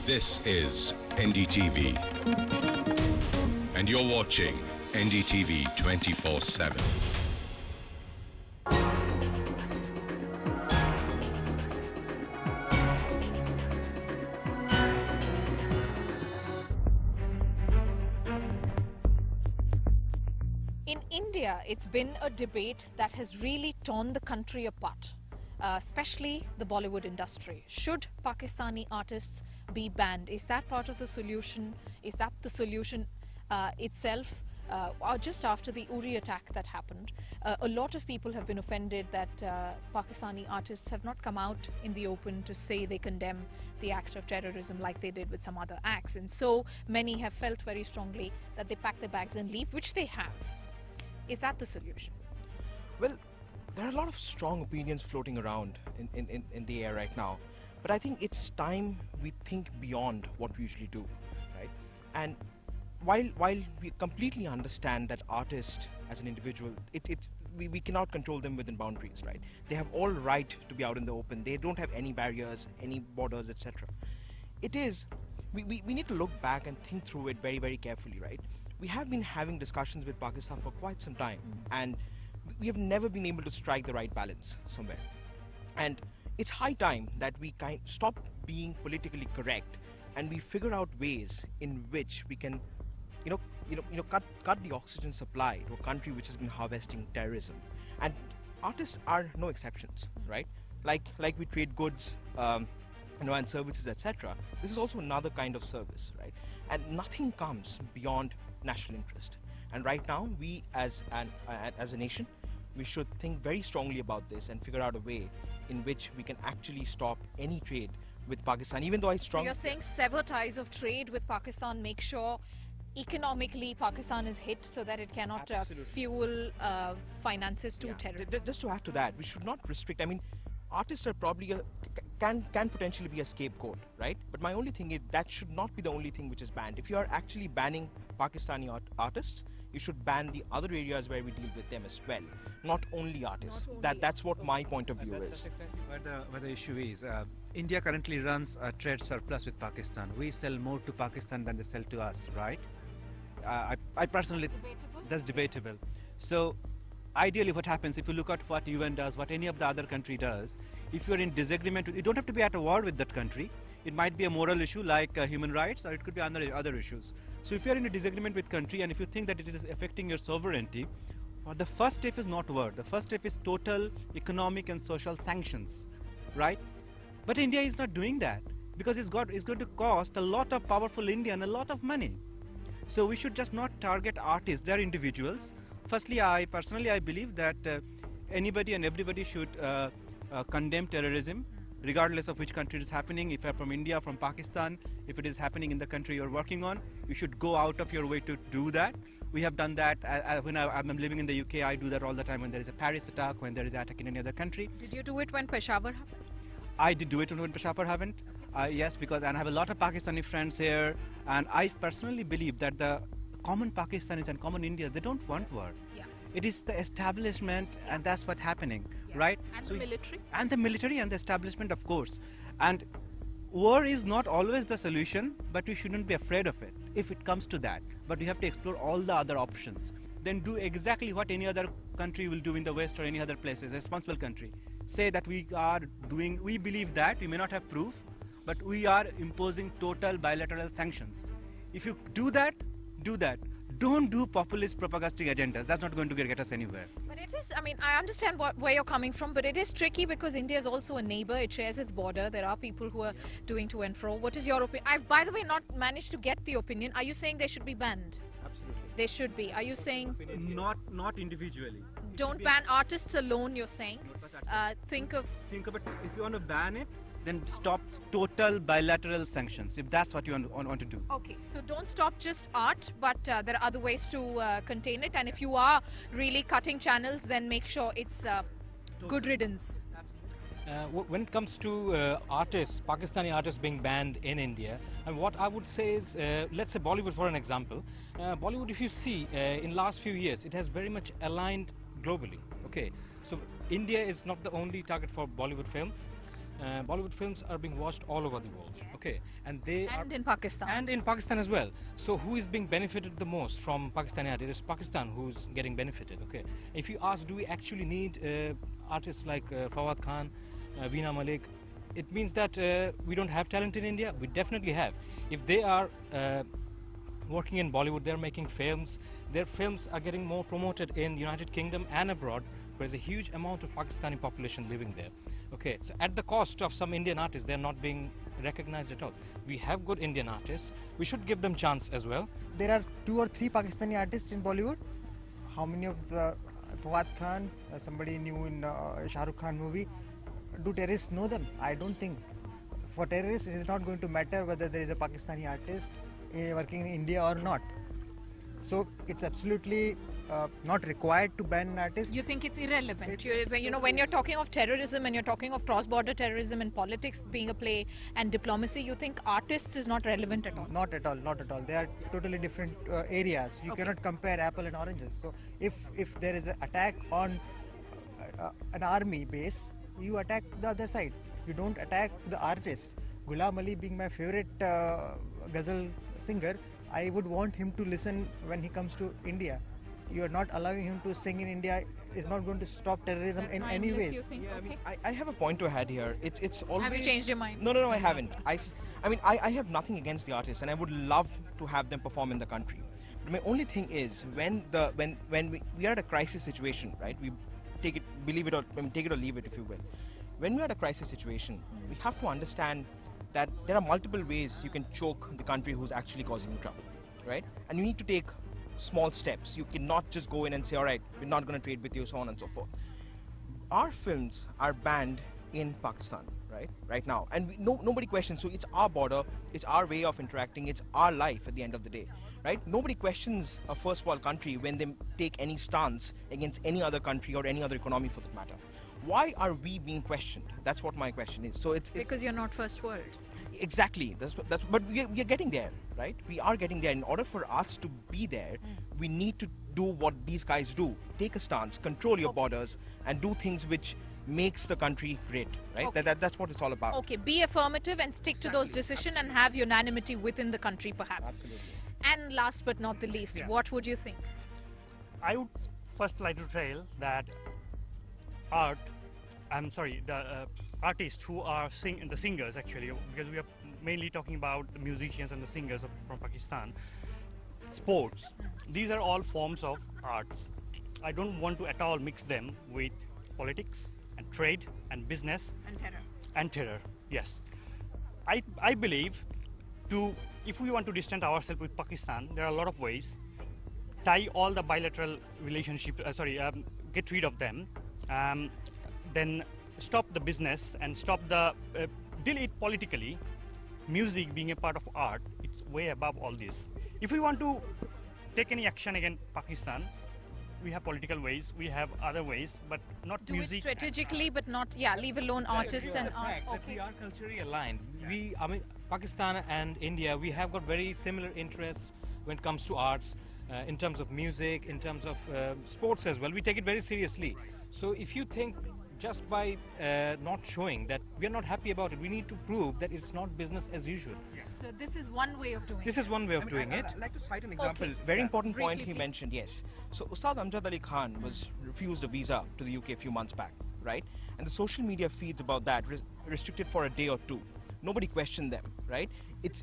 This is NDTV, and you're watching NDTV 24/7. In India, it's been a debate that has really torn the country apart, especially the Bollywood industry. Should Pakistani artists be banned? Is that part of the solution? Is that the solution itself? Or just after the Uri attack that happened, a lot of people have been offended that Pakistani artists have not come out in the open to say they condemn the act of terrorism like they did with some other acts. And so many have felt very strongly that they pack their bags and leave, which they have. Is that the solution? Well, there are a lot of strong opinions floating around in the air right now. But I think it's time we think beyond what we usually do, right? And while we completely understand that artists as an individual, we cannot control them within boundaries, right? They have all right to be out in the open. They don't have any barriers, any borders, etc. We need to look back and think through it very, very carefully, right? We have been having discussions with Pakistan for quite some time, and we have never been able to strike the right balance somewhere. And it's high time that we stop being politically correct and we figure out ways in which we can, cut the oxygen supply to a country which has been harvesting terrorism. And artists are no exceptions, right? Like we trade goods, and services, etc. This is also another kind of service, right? And nothing comes beyond national interest. And right now, we as a nation, we should think very strongly about this and figure out a way in which we can actually stop any trade with Pakistan, even though So you're saying sever ties of trade with Pakistan, make sure economically Pakistan is hit so that it cannot fuel finances to terrorism. Just to add to that, we should not restrict. I mean, artists are probably can potentially be a scapegoat, right? But my only thing is that should not be the only thing which is banned. If you are actually banning Pakistani artists, you should ban the other areas where we deal with them as well, not only artists. That's what my point of view is. That's exactly where the issue is. India currently runs a trade surplus with Pakistan. We sell more to Pakistan than they sell to us, right? I personally, that's debatable. So ideally what happens, if you look at what UN does, what any of the other country does, if you're in disagreement, you don't have to be at a war with that country. It might be a moral issue like human rights, or it could be other issues. So if you're in a disagreement with country and if you think that it is affecting your sovereignty, the first step is not war. The first step is total economic and social sanctions, right? But India is not doing that because it's going to cost a lot of powerful India and a lot of money. So we should just not target artists, they're individuals. Firstly, I personally believe that anybody and everybody should condemn terrorism, regardless of which country it is happening. If you're from India, from Pakistan, if it is happening in the country you're working on, you should go out of your way to do that. We have done that when I'm living in the UK. I do that all the time when there is a Paris attack, when there is an attack in any other country. Did you do it when Peshawar happened? I did do it when Peshawar happened. Yes, and I have a lot of Pakistani friends here, and I personally believe that the common Pakistanis and common Indians, they don't want war. Yeah. It is the establishment, and that's what's happening, right? And the military? And the military and the establishment, of course. And war is not always the solution, but we shouldn't be afraid of it if it comes to that. But we have to explore all the other options. Then do exactly what any other country will do in the West or any other places, a responsible country. Say that we believe that, we may not have proof, but we are imposing total bilateral sanctions. If you do that, do that. Don't do populist propagandistic agendas. That's not going to get us anywhere. But it is, I mean, I understand where you're coming from, but it is tricky because India is also a neighbor. It shares its border. There are people who are doing to and fro. What is your opinion? I've, by the way, not managed to get the opinion. Are you saying they should be banned? Absolutely. They should be. Are you saying? Not individually. Don't ban artists alone, you're saying? Think of it. If you want to ban it, then stop total bilateral sanctions, if that's what you want to do. Okay, so don't stop just art, but there are other ways to contain it. And if you are really cutting channels, then make sure it's good riddance. When it comes to artists, Pakistani artists being banned in India, and what I would say is, let's say Bollywood for an example. Bollywood, if you see, in last few years, it has very much aligned globally. Okay, so India is not the only target for Bollywood films. Bollywood films are being watched all over the world. Okay, and And in Pakistan. and in Pakistan as well. So who is being benefited the most from Pakistani art? It is Pakistan who's getting benefited. Okay, if you ask, do we actually need artists like Fawad Khan, Veena Malik? It means that we don't have talent in India. We definitely have. If they are working in Bollywood, they're making films. Their films are getting more promoted in United Kingdom and abroad. There's a huge amount of Pakistani population living there. Okay, so at the cost of some Indian artists, they're not being recognized at all. We have good Indian artists. We should give them chance as well. There are 2 or 3 Pakistani artists in Bollywood. How many of the Fawad Khan, somebody new in Shah Rukh Khan movie, do terrorists know them? I don't think. For terrorists, it is not going to matter whether there is a Pakistani artist working in India or not. So it's absolutely not required to ban an artist. You think it's irrelevant? When you're talking of terrorism and you're talking of cross-border terrorism and politics being a play and diplomacy, you think artists is not relevant at all? Not at all, not at all. They are totally different areas. You cannot compare apple and oranges. So if there is an attack on an army base, you attack the other side. You don't attack the artist. Ghulam Ali being my favorite ghazal singer, I would want him to listen when he comes to India. You are not allowing him to sing in India is not going to stop terrorism in any ways. You think? Okay. I have a point to add here. It's always. Have you changed your mind? No, I haven't. I have nothing against the artists, and I would love to have them perform in the country. But my only thing is when we are at a crisis situation, right? We take it, believe it or take it or leave it, if you will. When we are at a crisis situation, we have to understand that there are multiple ways you can choke the country who's actually causing you trouble, right? And you need to take small steps. You cannot just go in and say, all right, we're not going to trade with you, so on and so forth. Our films are banned in Pakistan, right now, and nobody questions. So it's our border, it's our way of interacting, it's our life at the end of the day, right? Nobody questions a first world country when they take any stance against any other country or any other economy for that matter. Why are we being questioned? That's what my question is. So it's Because you're not first world. Exactly. But we are getting there, right? We are getting there. In order for us to be there, we need to do what these guys do. Take a stance, control your borders, and do things which makes the country great, right? Okay. That's what it's all about. Okay, be affirmative and stick to those decisions and have unanimity within the country, perhaps. Absolutely. And last but not the least, what would you think? I would first like to tell that the artists who are the singers actually, because we are mainly talking about the musicians and the singers from Pakistan. Sports, these are all forms of arts. I don't want to at all mix them with politics and trade and business and terror. Yes, I believe if we want to distance ourselves with Pakistan, there are a lot of ways. Tie all the bilateral relationship. Get rid of them. Then stop the business and stop the deal it politically. Music being a part of art, it's way above all this. If we want to take any action against Pakistan, we have political ways, we have other ways, but not Do music. it strategically, but not, leave alone artists and art. We are culturally aligned. Pakistan and India, we have got very similar interests when it comes to arts, in terms of music, in terms of sports as well. We take it very seriously. So if you think just by not showing that we are not happy about it, we need to prove that it's not business as usual. So this is one way of doing This it. is one way of doing it. I'd like to cite an example. Okay. Very important Briefly, point he please. mentioned, yes. So Ustad Amjad Ali Khan was refused a visa to the UK a few months back, right? And the social media feeds about that restricted for a day or two. Nobody questioned them, right? It's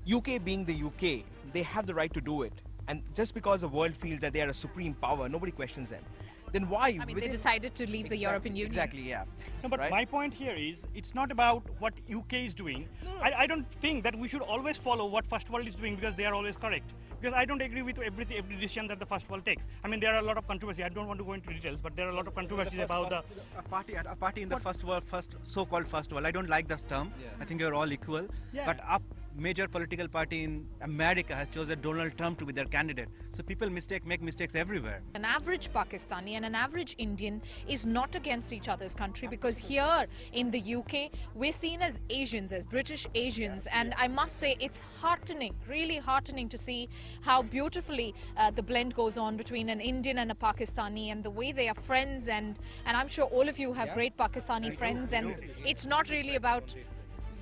UK being the UK, they have the right to do it. And just because the world feels that they are a supreme power, nobody questions them. Then why? They decided to leave the European Union. Exactly, yeah. No, but Right? my point here is, it's not about what UK is doing. I don't think that we should always follow what first world is doing because they are always correct. Because I don't agree with every decision that the first world takes. There are a lot of controversy. I don't want to go into details, but there are a lot of controversies about the... A party in the so-called first world. I don't like this term. I think you're all equal. Yeah. But major political party in America has chosen Donald Trump to be their candidate. So people make mistakes everywhere. An average Pakistani and an average Indian is not against each other's country, because here in the UK we're seen as Asians, as British Asians, and I must say it's heartening, really heartening to see how beautifully the blend goes on between an Indian and a Pakistani, and the way they are friends, and I'm sure all of you have great Pakistani friends, and it's not really about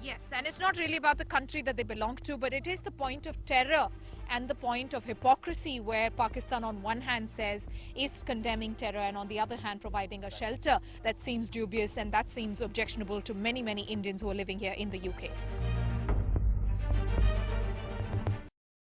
it's not really about the country that they belong to, but it is the point of terror and the point of hypocrisy, where Pakistan on one hand says is condemning terror and on the other hand providing a shelter that seems dubious and that seems objectionable to many Indians who are living here in the UK.